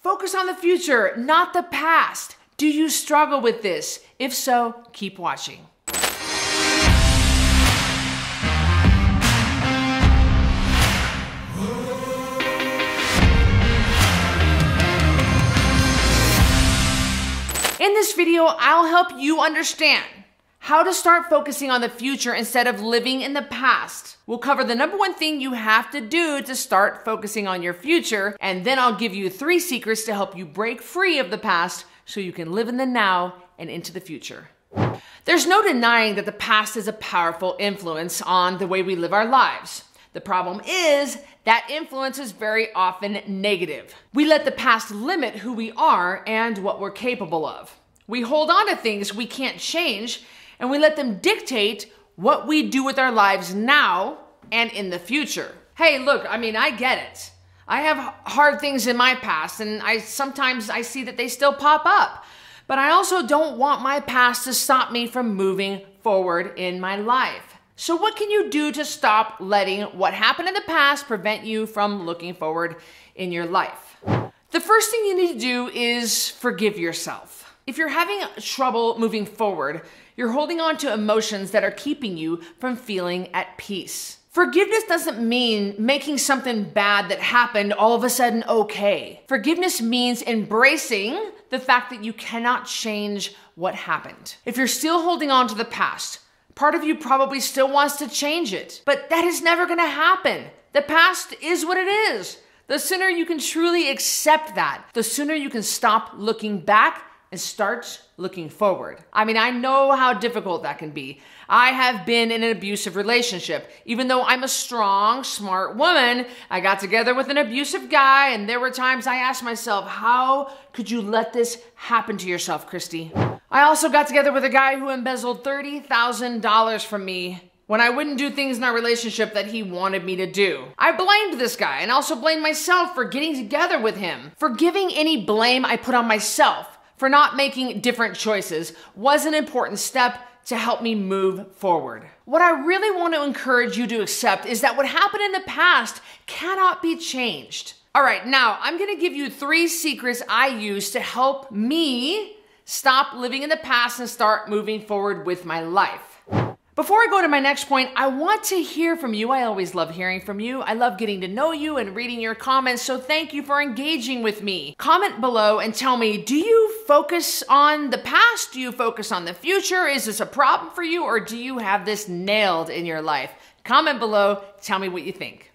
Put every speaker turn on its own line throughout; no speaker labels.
Focus on the future, not the past. Do you struggle with this? If so, keep watching. In this video, I'll help you understand how to start focusing on the future instead of living in the past. We'll cover the number one thing you have to do to start focusing on your future, and then I'll give you 3 secrets to help you break free of the past so you can live in the now and into the future. There's no denying that the past is a powerful influence on the way we live our lives. The problem is that influence is very often negative. We let the past limit who we are and what we're capable of. We hold on to things we can't change, and we let them dictate what we do with our lives now and in the future. Hey, look, I get it. I have hard things in my past, and sometimes I see that they still pop up. But I also don't want my past to stop me from moving forward in my life. So what can you do to stop letting what happened in the past prevent you from looking forward in your life? The first thing you need to do is forgive yourself. If you're having trouble moving forward, you're holding on to emotions that are keeping you from feeling at peace. Forgiveness doesn't mean making something bad that happened all of a sudden okay. Forgiveness means embracing the fact that you cannot change what happened. If you're still holding on to the past, part of you probably still wants to change it, but that is never gonna happen. The past is what it is. The sooner you can truly accept that, the sooner you can stop looking back and start looking forward. I know how difficult that can be. I have been in an abusive relationship. Even though I'm a strong, smart woman, I got together with an abusive guy, and there were times I asked myself, how could you let this happen to yourself, Christy? I also got together with a guy who embezzled $30,000 from me when I wouldn't do things in our relationship that he wanted me to do. I blamed this guy and also blamed myself for getting together with him. Forgiving any blame I put on myself for not making different choices was an important step to help me move forward. What I really want to encourage you to accept is that what happened in the past cannot be changed. All right, now I'm gonna give you 3 secrets I use to help me stop living in the past and start moving forward with my life. Before I go to my next point, I want to hear from you. I always love hearing from you. I love getting to know you and reading your comments, so thank you for engaging with me. Comment below and tell me, do you focus on the past? Do you focus on the future? Is this a problem for you, or do you have this nailed in your life? Comment below, tell me what you think.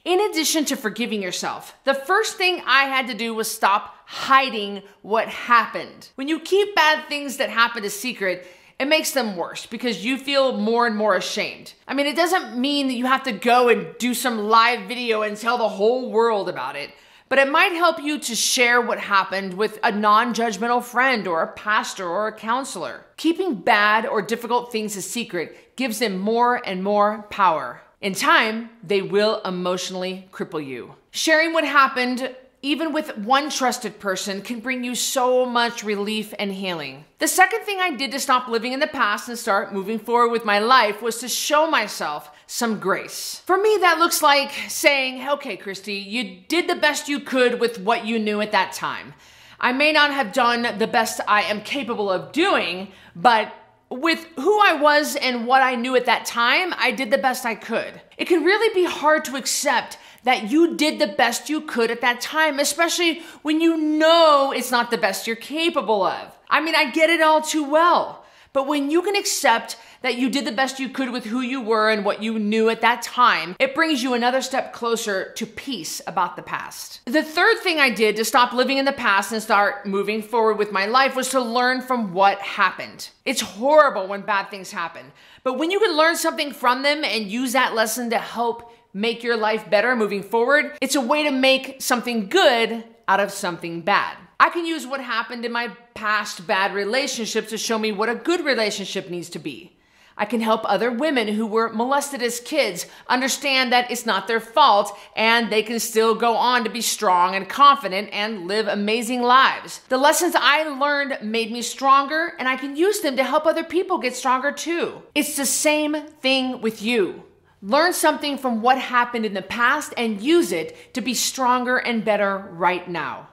In addition to forgiving yourself, the first thing I had to do was stop hiding what happened. When you keep bad things that happen a secret, it makes them worse because you feel more and more ashamed. It doesn't mean that you have to go and do some live video and tell the whole world about it, but it might help you to share what happened with a non-judgmental friend or a pastor or a counselor. Keeping bad or difficult things a secret gives them more and more power. In time, they will emotionally cripple you. Sharing what happened, even with one trusted person, can bring you so much relief and healing. The second thing I did to stop living in the past and start moving forward with my life was to show myself some grace. For me, that looks like saying, okay, Christy, you did the best you could with what you knew at that time. I may not have done the best I am capable of doing, but with who I was and what I knew at that time, I did the best I could. It can really be hard to accept that you did the best you could at that time, especially when you know it's not the best you're capable of. I get it all too well. But when you can accept that you did the best you could with who you were and what you knew at that time, it brings you another step closer to peace about the past. The third thing I did to stop living in the past and start moving forward with my life was to learn from what happened. It's horrible when bad things happen, but when you can learn something from them and use that lesson to help make your life better moving forward, it's a way to make something good out of something bad. I can use what happened in my past bad relationships to show me what a good relationship needs to be. I can help other women who were molested as kids understand that it's not their fault and they can still go on to be strong and confident and live amazing lives. The lessons I learned made me stronger, and I can use them to help other people get stronger too. It's the same thing with you. Learn something from what happened in the past and use it to be stronger and better right now.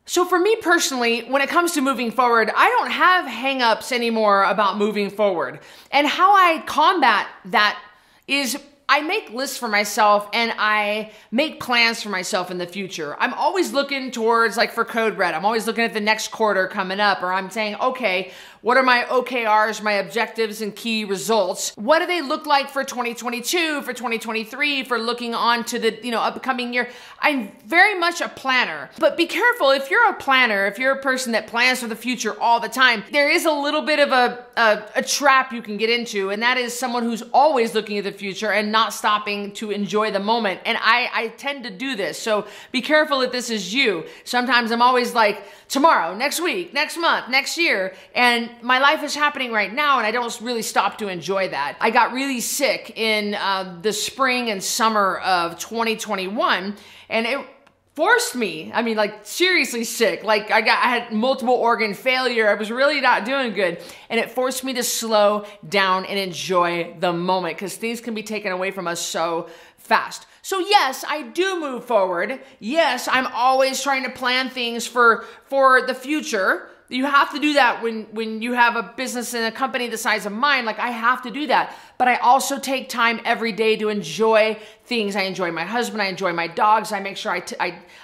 So for me personally, when it comes to moving forward, I don't have hangups anymore about moving forward. And how I combat that is I make lists for myself and I make plans for myself in the future. I'm always looking towards, like for Code Red, I'm always looking at the next quarter coming up, or I'm saying, okay, what are my OKRs, my objectives and key results? What do they look like for 2022, for 2023, for looking on to the upcoming year? I'm very much a planner, but be careful if you're a planner, if you're a person that plans for the future all the time, there is a little bit of a trap you can get into, and that is someone who's always looking at the future and not stopping to enjoy the moment. And I tend to do this, so be careful if this is you. Sometimes I'm always like, tomorrow, next week, next month, next year, and my life is happening right now and I don't really stop to enjoy that. I got really sick in the spring and summer of 2021 and it forced me, I mean like seriously sick, like I had multiple organ failure, I was really not doing good, and it forced me to slow down and enjoy the moment because things can be taken away from us so fast. So yes, I do move forward. Yes, I'm always trying to plan things for the future. You have to do that when you have a business and a company the size of mine. Like I have to do that. But I also take time every day to enjoy things. I enjoy my husband. I enjoy my dogs. I make sure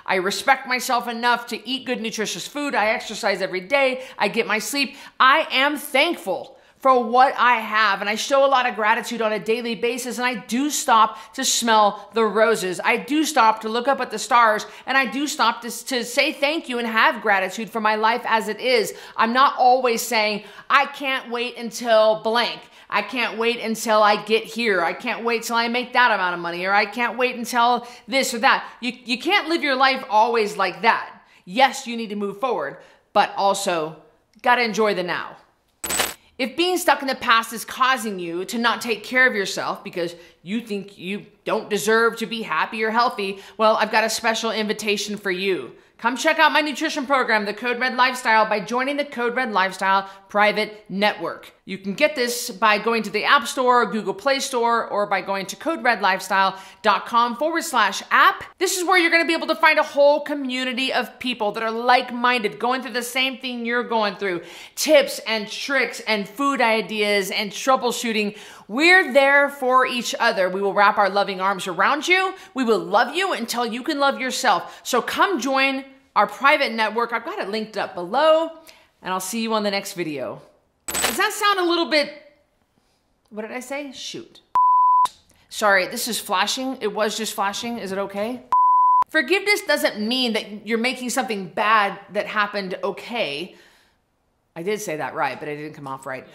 I respect myself enough to eat good, nutritious food. I exercise every day. I get my sleep. I am thankful for what I have, and I show a lot of gratitude on a daily basis, and I do stop to smell the roses. I do stop to look up at the stars, and I do stop to say thank you and have gratitude for my life as it is. I'm not always saying, I can't wait until blank. I can't wait until I get here. I can't wait till I make that amount of money, or I can't wait until this or that. You can't live your life always like that. Yes, you need to move forward, but also gotta enjoy the now. If being stuck in the past is causing you to not take care of yourself because you think you don't deserve to be happy or healthy, well, I've got a special invitation for you. Come check out my nutrition program, the Code Red Lifestyle, by joining the Code Red Lifestyle private network. You can get this by going to the App Store, Google Play Store, or by going to coderedlifestyle.com/app. This is where you're going to be able to find a whole community of people that are like-minded, going through the same thing you're going through. Tips and tricks and food ideas and troubleshooting. We're there for each other. We will wrap our loving arms around you. We will love you until you can love yourself. So come join our private network. I've got it linked up below, and I'll see you on the next video. Does that sound a little bit, what did I say? Shoot. Sorry, this is flashing. It was just flashing. Is it okay? Forgiveness doesn't mean that you're making something bad that happened okay. I did say that right, but it didn't come off right.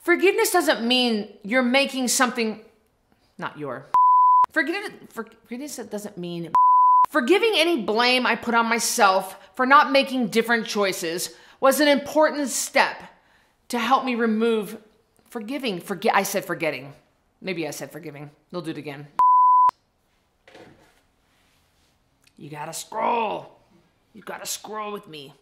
Forgiveness doesn't mean you're making something, not your. Forgiveness doesn't mean forgiving any blame I put on myself for not making different choices was an important step to help me remove forgiving. I said forgetting. Maybe I said forgiving. We'll do it again. You gotta scroll. You gotta scroll with me.